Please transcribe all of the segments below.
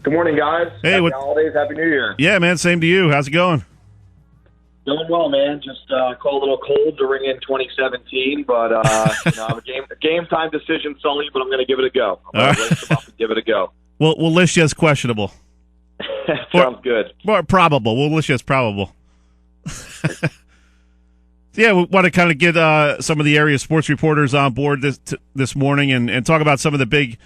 Good morning, guys. Hey, Happy holidays. Happy New Year. Yeah, man, same to you. How's it going? Doing well, man. Just called a little cold to ring in 2017, but I'm a game time decision, Sully, but I'm going to give it a go. I'm going to lace them up and give it a go. We'll list you as questionable. Sounds good. Or probable. We'll list you as probable. Yeah, we want to kind of get some of the area sports reporters on board this morning and talk about some of the big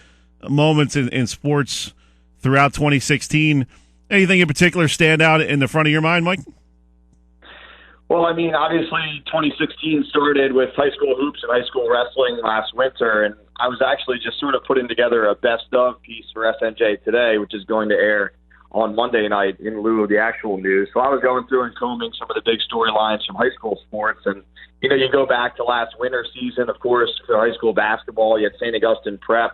moments in sports throughout 2016. Anything in particular stand out in the front of your mind, Mike? Well, I mean, obviously 2016 started with high school hoops and high school wrestling last winter, and I was actually just sort of putting together a best-of piece for SNJ today, which is going to air on Monday night in lieu of the actual news. So I was going through and combing some of the big storylines from high school sports, and, you go back to last winter season, of course, for high school basketball. You had St. Augustine Prep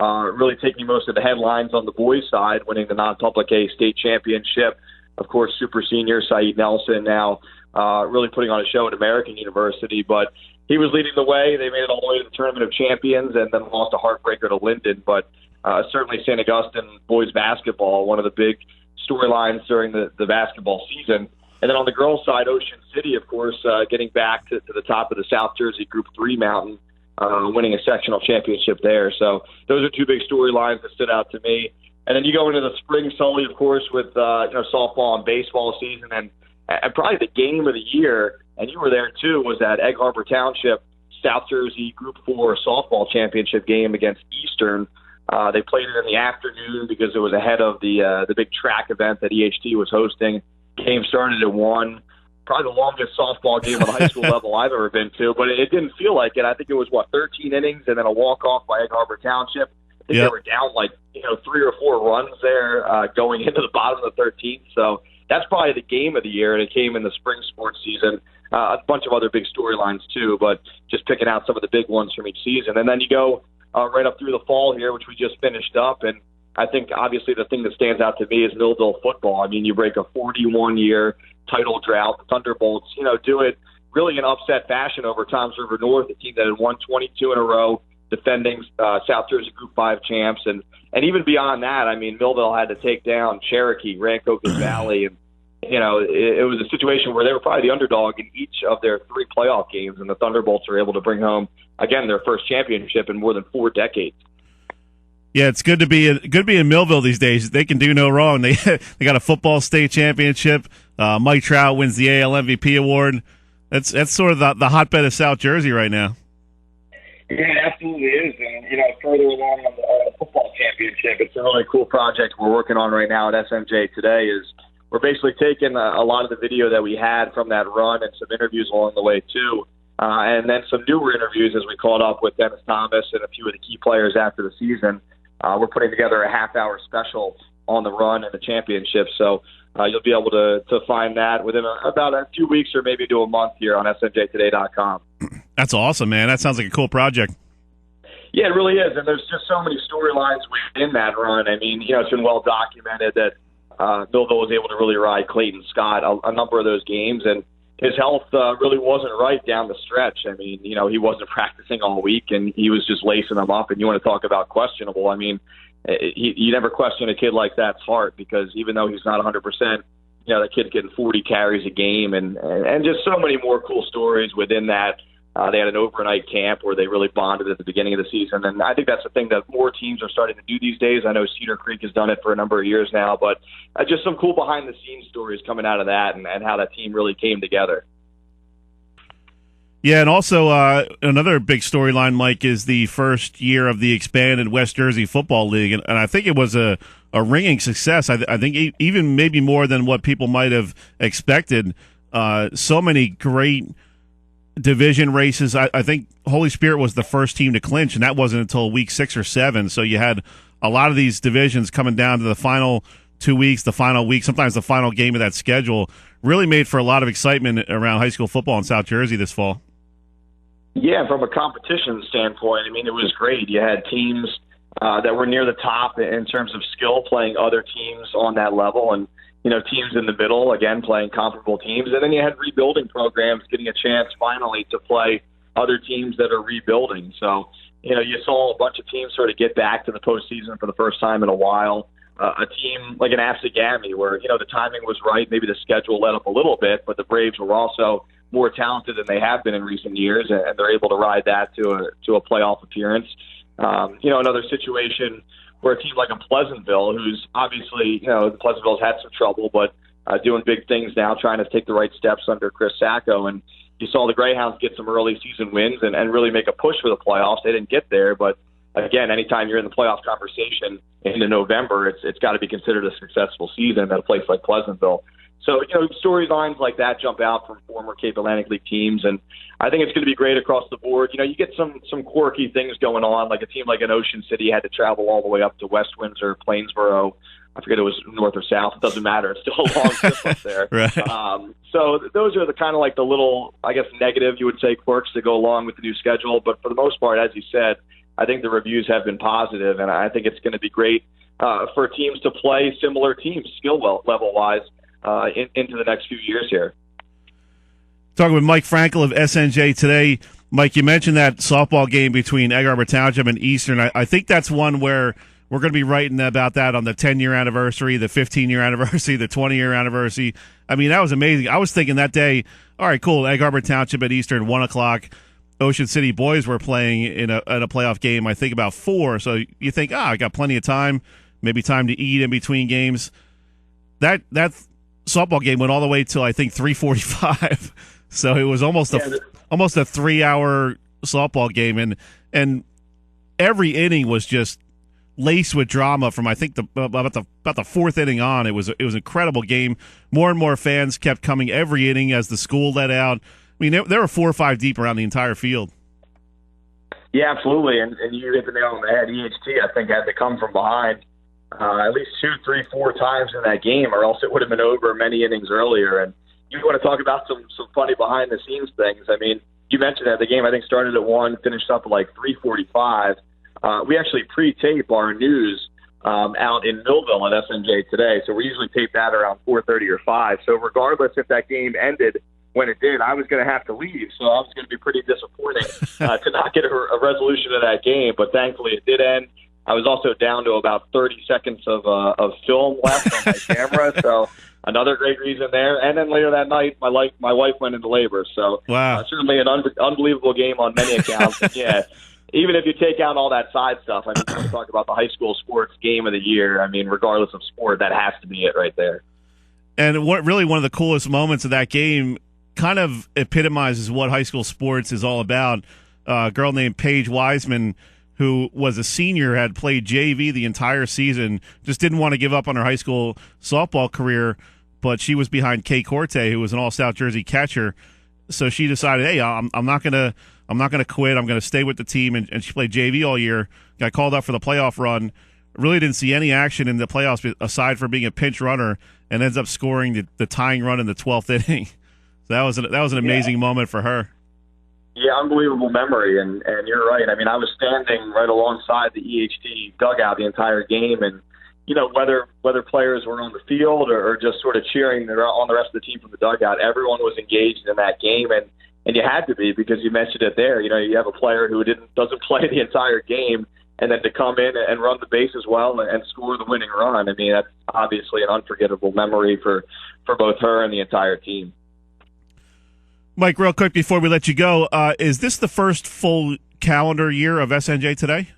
really taking most of the headlines on the boys' side, winning the non-public A state championship. Of course, super senior Saeed Nelson now really putting on a show at American University. But he was leading the way. They made it all the way to the Tournament of Champions and then lost a heartbreaker to Linden. But certainly St. Augustine boys basketball, one of the big storylines during the basketball season. And then on the girls' side, Ocean City, of course, getting back to the top of the South Jersey Group 3 mountain, winning a sectional championship there. So those are two big storylines that stood out to me. And then you go into the spring, Sully, of course, with softball and baseball season. And probably the game of the year, and you were there too, was that Egg Harbor Township South Jersey Group 4 softball championship game against Eastern. They played it in the afternoon because it was ahead of the big track event that EHT was hosting. Game started at 1. Probably the longest softball game on the high school level I've ever been to, but it didn't feel like it. I think it was, 13 innings and then a walk-off by Egg Harbor Township. I think they were down 3 or 4 runs there going into the bottom of the 13th. So that's probably the game of the year, and it came in the spring sports season. A bunch of other big storylines too, but just picking out some of the big ones from each season. And then you go right up through the fall here, which we just finished up, and I think obviously the thing that stands out to me is Millville football. I mean, you break a 41-year title drought. The Thunderbolts, do it really in upset fashion over Toms River North, a team that had won 22 in a row, defending South Jersey Group 5 champs. And even beyond that, I mean, Millville had to take down Cherokee, Rancocas Valley, and it was a situation where they were probably the underdog in each of their 3 playoff games, and the Thunderbolts were able to bring home, again, their first championship in more than 4 decades. Yeah, it's good to be in Millville these days. They can do no wrong. They got a football state championship. Mike Trout wins the AL MVP award. That's sort of the hotbed of South Jersey right now. Yeah, it absolutely is. And, further along on the football championship, it's a really cool project we're working on right now at SNJ today. Is we're basically taking a lot of the video that we had from that run and some interviews along the way too, and then some newer interviews as we caught up with Dennis Thomas and a few of the key players after the season. We're putting together a half-hour special on the run and the championship, so you'll be able to find that within about a few weeks or maybe to a month here on SNJtoday.com. That's awesome, man. That sounds like a cool project. Yeah, it really is, and there's just so many storylines within that run. I mean, it's been well documented that Millville was able to really ride Clayton Scott a number of those games, and his health really wasn't right down the stretch. I mean, he wasn't practicing all week, and he was just lacing them up. And you want to talk about questionable. I mean, you never question a kid like that's heart, because even though he's not 100%, the kid's getting 40 carries a game, and just so many more cool stories within that. They had an overnight camp where they really bonded at the beginning of the season, and I think that's the thing that more teams are starting to do these days. I know Cedar Creek has done it for a number of years now, but just some cool behind-the-scenes stories coming out of that and how that team really came together. Yeah, and also another big storyline, Mike, is the first year of the expanded West Jersey Football League, and I think it was a ringing success. I think even maybe more than what people might have expected. So many great division races. I think Holy Spirit was the first team to clinch, and that wasn't until week 6 or 7. So you had a lot of these divisions coming down to the final 2 weeks, the final week, sometimes the final game of that schedule. Really made for a lot of excitement around high school football in South Jersey this fall. Yeah, from a competition standpoint, I mean, it was great. You had teams that were near the top in terms of skill playing other teams on that level, and teams in the middle, again, playing comparable teams. And then you had rebuilding programs getting a chance finally to play other teams that are rebuilding. So, you saw a bunch of teams sort of get back to the postseason for the first time in a while. a team like an Absegami where, the timing was right. Maybe the schedule let up a little bit, but the Braves were also more talented than they have been in recent years, and they're able to ride that to a playoff appearance. Another situation where a team like a Pleasantville, who's obviously, Pleasantville's had some trouble, but doing big things now, trying to take the right steps under Chris Sacco. And you saw the Greyhounds get some early season wins and really make a push for the playoffs. They didn't get there, but again, anytime you're in the playoff conversation into November, it's got to be considered a successful season at a place like Pleasantville. So, storylines like that jump out from former Cape Atlantic League teams, and I think it's going to be great across the board. You get some quirky things going on, like a team like an Ocean City had to travel all the way up to West Windsor, Plainsboro. I forget it was north or south. It doesn't matter. It's still a long trip up there. Right. So those are the kind of like the little, I guess, negative, you would say, quirks that go along with the new schedule. But for the most part, as you said, I think the reviews have been positive, and I think it's going to be great for teams to play similar teams skill level-wise into the next few years here. Talking with Mike Frankel of SNJ today. Mike, you mentioned that softball game between Egg Harbor Township and Eastern. I think that's one where we're going to be writing about that on the 10-year anniversary, the 15-year anniversary, the 20-year anniversary. I mean, that was amazing. I was thinking that day, all right, cool, Egg Harbor Township at Eastern, 1 o'clock. Ocean City boys were playing in a playoff game, I think about 4. So you think, I got plenty of time, maybe time to eat in between games. That softball game went all the way till I think 3:45. So it was almost a 3-hour softball game, and every inning was just laced with drama from I think about the fourth inning on. It was an incredible game. More and more fans kept coming every inning as the school let out. I mean, there were 4 or 5 deep around the entire field. Yeah, absolutely, and you hit the nail on the head. EHT, I think, had to come from behind at least 2, 3, 4 times in that game, or else it would have been over many innings earlier. And you want to talk about some funny behind-the-scenes things. I mean, you mentioned that the game, I think, started at 1, finished up at like 3:45. We actually pre-tape our news out in Millville at SNJ today, so we usually tape that around 4:30 or 5. So regardless if that game ended when it did, I was going to have to leave, so I was going to be pretty disappointing to not get a resolution to that game. But thankfully, it did end. I was also down to about 30 seconds of film left on my camera, so another great reason there. And then later that night, my wife went into labor, so wow. Certainly an unbelievable game on many accounts. And yeah, even if you take out all that side stuff, I mean, when we talk about the high school sports game of the year, I mean, regardless of sport, that has to be it right there. And one of the coolest moments of that game kind of epitomizes what high school sports is all about. A girl named Paige Wiseman, who was a senior, had played JV the entire season, just didn't want to give up on her high school softball career, but she was behind Kay Corte, who was an all-South Jersey catcher. So she decided, hey, I'm not gonna quit. I'm gonna stay with the team, and she played JV all year. Got called up for the playoff run. Really didn't see any action in the playoffs aside from being a pinch runner, and ends up scoring the tying run in the 12th inning. So that was an amazing moment for her. Yeah, unbelievable memory, and you're right. I mean, I was standing right alongside the EHT dugout the entire game, and whether players were on the field or just sort of cheering on the rest of the team from the dugout, everyone was engaged in that game, and you had to be, because you mentioned it there. You have a player who doesn't play the entire game, and then to come in and run the bases well and score the winning run. I mean, that's obviously an unforgettable memory for both her and the entire team. Mike, real quick before we let you go, is this the first full calendar year of SNJ today?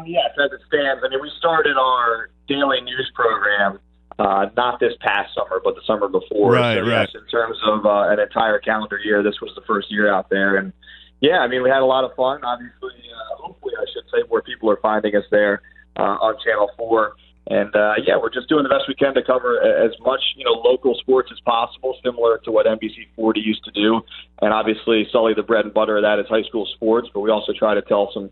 Yes, as it stands. I mean, we started our daily news program not this past summer, but the summer before. Right. Yes, in terms of an entire calendar year, this was the first year out there. And, yeah, I mean, we had a lot of fun. Obviously, hopefully, I should say, more people are finding us there on Channel 4. And, we're just doing the best we can to cover as much, local sports as possible, similar to what NBC 40 used to do. And obviously, Sully, the bread and butter of that is high school sports, but we also try to tell some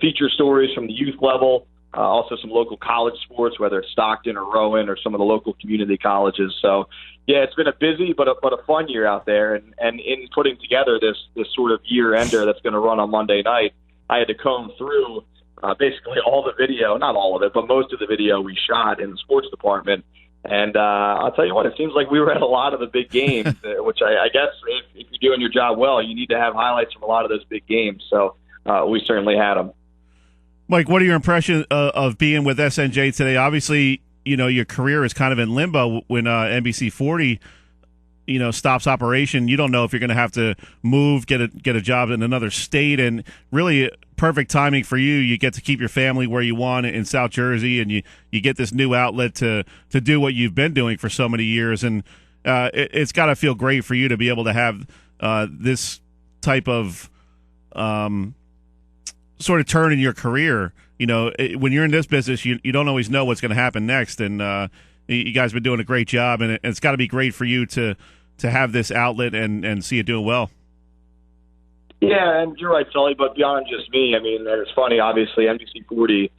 feature stories from the youth level, also some local college sports, whether it's Stockton or Rowan or some of the local community colleges. So, yeah, it's been a busy but a fun year out there. And in putting together this sort of year-ender that's going to run on Monday night, I had to comb through basically all the video, not all of it, but most of the video we shot in the sports department. And I'll tell you what, it seems like we were at a lot of the big games, which I guess if you're doing your job well, you need to have highlights from a lot of those big games. So we certainly had them. Mike, what are your impressions of being with SNJ today? Obviously, your career is kind of in limbo when NBC 40, stops operation. You don't know if you're going to have to move, get a job in another state, and really perfect timing for you. You get to keep your family where you want in South Jersey, and you get this new outlet to do what you've been doing for so many years, and it's got to feel great for you to be able to have this type of sort of turn in your career. When you're in this business, you don't always know what's going to happen next, and you guys have been doing a great job, and it's got to be great for you to have this outlet and see it doing well. Yeah, and you're right, Sully, but beyond just me, I mean, it's funny, obviously, NBC 40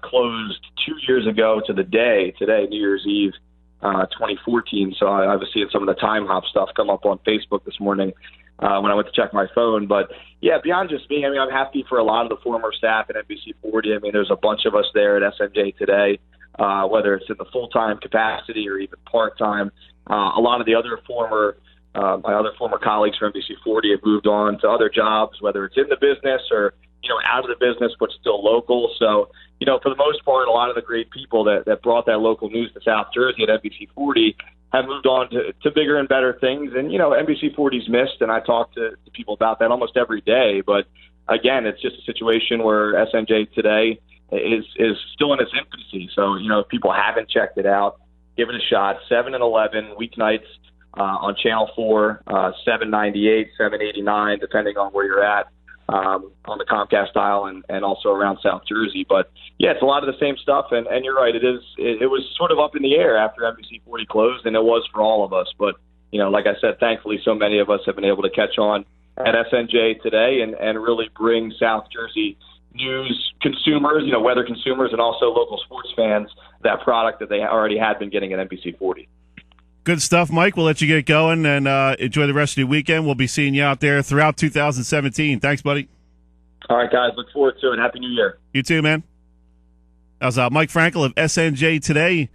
closed 2 years ago to the day, today, New Year's Eve, 2014, so I was seeing some of the time hop stuff come up on Facebook this morning when I went to check my phone. But, yeah, beyond just me, I mean, I'm happy for a lot of the former staff at NBC 40. I mean, there's a bunch of us there at SNJ today, whether it's in the full-time capacity or even part-time. A lot of the other my other former colleagues from NBC 40 have moved on to other jobs, whether it's in the business or, out of the business but still local. So, for the most part, a lot of the great people that brought that local news to South Jersey at NBC 40 have moved on to bigger and better things. And, NBC 40's missed, and I talk to people about that almost every day. But, again, it's just a situation where SNJ today is still in its infancy. So, if people haven't checked it out, give it a shot. 7 and 11 weeknights on Channel 4, 798, 789, depending on where you're at on the Comcast dial and also around South Jersey. But, yeah, it's a lot of the same stuff. And you're right, it was sort of up in the air after NBC 40 closed, and it was for all of us. But, like I said, thankfully so many of us have been able to catch on at SNJ today and really bring South Jersey news consumers, weather consumers, and also local sports fans that product that they already had been getting at NBC 40. Good stuff, Mike. We'll let you get going and enjoy the rest of your weekend. We'll be seeing you out there throughout 2017. Thanks, buddy. All right, guys. Look forward to it. Happy New Year. You too, man. That was Mike Frankel of SNJ today.